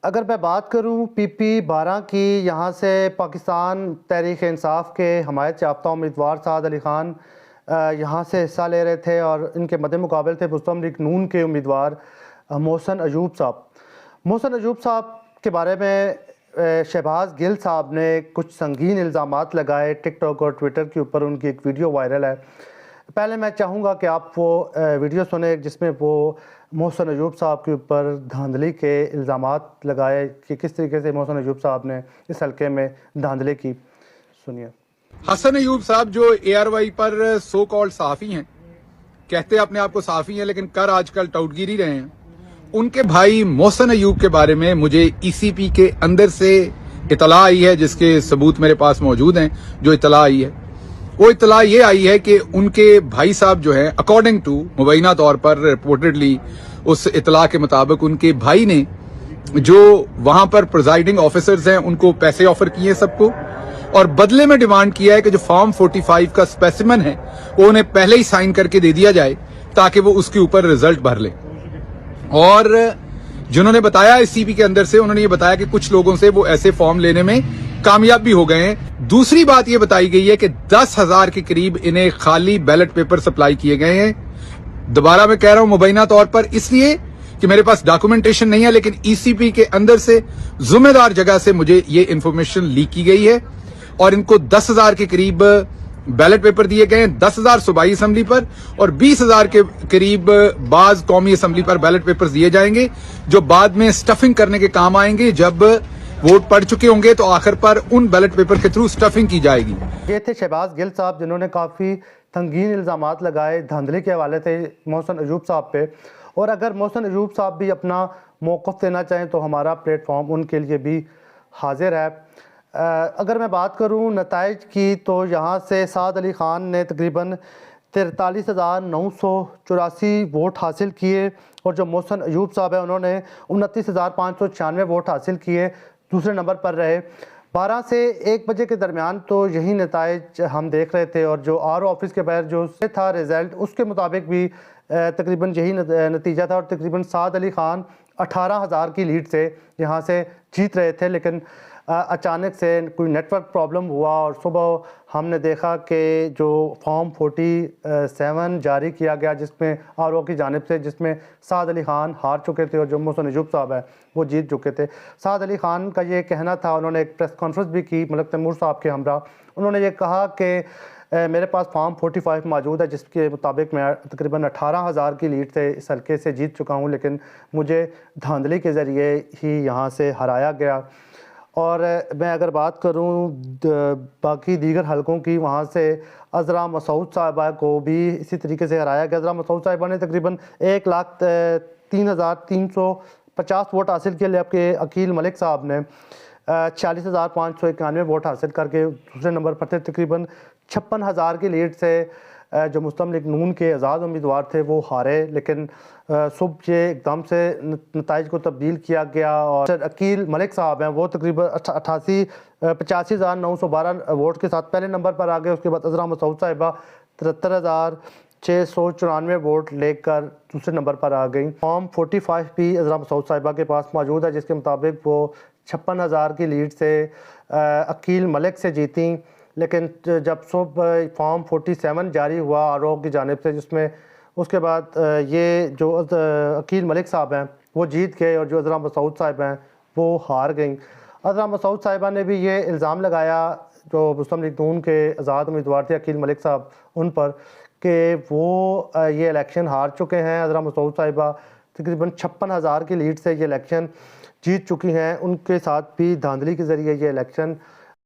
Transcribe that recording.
اگر میں بات کروں PP-12 کی، یہاں سے پاکستان تحریک انصاف کے حمایت یافتہ امیدوار سعد علی خان یہاں سے حصہ لے رہے تھے، اور ان کے مد مقابل تھے مسلم لیگ نون کے امیدوار محسن ایوب صاحب۔ محسن ایوب صاحب کے بارے میں شہباز گل صاحب نے کچھ سنگین الزامات لگائے ٹک ٹاک اور ٹویٹر کے اوپر۔ ان کی ایک ویڈیو وائرل ہے، پہلے میں چاہوں گا کہ آپ وہ ویڈیو سنیں جس میں وہ محسن ایوب صاحب کے اوپر دھاندلی کے الزامات لگائے کہ کس طریقے سے محسن ایوب صاحب نے اس حلقے میں دھاندلی کی۔ سنیے۔ حسن ایوب صاحب جو ARY پر سو کالڈ صحافی ہیں، کہتے اپنے آپ کو صحافی ہیں لیکن کر آج کل ٹاؤٹگیری رہے ہیں، ان کے بھائی محسن ایوب کے بارے میں مجھے ECP کے اندر سے اطلاع آئی ہے، جس کے ثبوت میرے پاس موجود ہیں۔ جو اطلاع آئی ہے وہ اطلاع یہ آئی ہے کہ ان کے بھائی صاحب جو ہیں، اکارڈنگ ٹو مبینہ طور پر رپورٹڈلی، اس اطلاع کے مطابق ان کے بھائی نے جو وہاں پر پریزائڈنگ آفیسرز ہیں ان کو پیسے آفر کیے سب کو، اور بدلے میں ڈیمانڈ کیا ہے کہ جو فارم 45 کا اسپیسیمن ہے وہ انہیں پہلے ہی سائن کر کے دے دیا جائے تاکہ وہ اس کے اوپر ریزلٹ بھر لیں۔ اور جنہوں نے بتایا CP کے اندر سے، انہوں نے یہ بتایا کہ کچھ لوگوں سے وہ ایسے فارم لینے میں کامیاب بھی ہو گئے ہیں۔ دوسری بات یہ بتائی گئی ہے کہ 10,000 کے قریب انہیں خالی بیلٹ پیپر سپلائی کیے گئے ہیں۔ دوبارہ میں کہہ رہا ہوں مبینہ طور پر، اس لیے کہ میرے پاس ڈاکومنٹیشن نہیں ہے، لیکن ECP کے اندر سے ذمہ دار جگہ سے مجھے یہ انفارمیشن لیک کی گئی ہے، اور ان کو 10,000 کے قریب بیلٹ پیپر دیے گئے ہیں، 10,000 صوبائی اسمبلی پر اور 20,000 کے قریب بعض قومی اسمبلی پر بیلٹ پیپر دیے جائیں گے، جو بعد میں سٹفنگ کرنے کے کام آئیں گے۔ جب ووٹ پڑ چکے ہوں گے تو آخر پر ان بیلٹ پیپر کے تھرو سٹفنگ کی جائے گی۔ یہ تھے شہباز گل صاحب، جنہوں نے کافی سنگین الزامات لگائے دھاندلی کے حوالے سے محسن ایوب صاحب پہ، اور اگر محسن ایوب صاحب بھی اپنا موقف دینا چاہیں تو ہمارا پلیٹ فارم ان کے لیے بھی حاضر ہے۔ اگر میں بات کروں نتائج کی تو یہاں سے سعد علی خان نے تقریباً 43,984 ووٹ حاصل کیے، اور جو محسن ایوب صاحب ہیں انہوں نے 29,596 ووٹ حاصل کیے، دوسرے نمبر پر رہے۔ 12 سے 1 بجے کے درمیان تو یہی نتائج ہم دیکھ رہے تھے، اور جو RO آفس کے باہر جو تھا رزلٹ، اس کے مطابق بھی تقریباً یہی نتیجہ تھا، اور تقریباً سعد علی خان 18,000 کی لیڈ سے یہاں سے جیت رہے تھے، لیکن اچانک سے کوئی نیٹ ورک پرابلم ہوا، اور صبح ہم نے دیکھا کہ جو فارم 47 جاری کیا گیا جس میں RO کی جانب سے، جس میں سعد علی خان ہار چکے تھے اور جو محسن ایوب صاحب ہے وہ جیت چکے تھے۔ سعد علی خان کا یہ کہنا تھا، انہوں نے ایک پریس کانفرنس بھی کی ملک تیمور صاحب کے ہمراہ، انہوں نے یہ کہا کہ میرے پاس فارم 45 موجود ہے جس کے مطابق میں تقریباً 18,000 کی لیڈ سے اس حلقے سے جیت چکا ہوں، لیکن مجھے دھاندلی کے ذریعے ہی یہاں سے ہرایا گیا۔ اور میں اگر بات کروں باقی دیگر حلقوں کی، وہاں سے عذرا مسعود صاحبہ کو بھی اسی طریقے سے ہرایا گیا۔ عذرا مسعود صاحبہ نے تقریباً 1,03,350 ووٹ حاصل کیے، جبکہ عقیل ملک صاحب نے 46,591 ووٹ حاصل کر کے دوسرے نمبر پر تھے۔ تقریباً 56,000 کی لیڈ سے جو مسلم لیگ نون کے آزاد امیدوار تھے وہ ہارے، لیکن صبح یہ ایک دم سے نتائج کو تبدیل کیا گیا، اور عقیل ملک صاحب ہیں وہ تقریباً 85,912 ووٹ کے ساتھ پہلے نمبر پر آ گئے۔ اس کے بعد عذرا مسعود صاحبہ 73,694 ووٹ لے کر دوسرے نمبر پر آ گئیں۔ فارم 45 بھی عذرا مسعود صاحبہ کے پاس موجود ہے، جس کے مطابق وہ 56,000 کی لیڈ سے عقیل ملک سے جیتیں، لیکن جب صبح فارم 47 جاری ہوا RO کی جانب سے، جس میں اس کے بعد یہ جو عقیل ملک صاحب ہیں وہ جیت گئے، اور جو عذرا مسعود صاحب ہیں وہ ہار گئیں۔ عذرا مسعود صاحبہ نے بھی یہ الزام لگایا، جو مسلم لیگ نون کے آزاد امیدوار تھے عقیل ملک صاحب، ان پر کہ وہ یہ الیکشن ہار چکے ہیں۔ عذرا مسعود صاحبہ تقریباً 56,000 کی لیڈ سے یہ الیکشن جیت چکی ہیں، ان کے ساتھ بھی دھاندلی کے ذریعے یہ الیکشن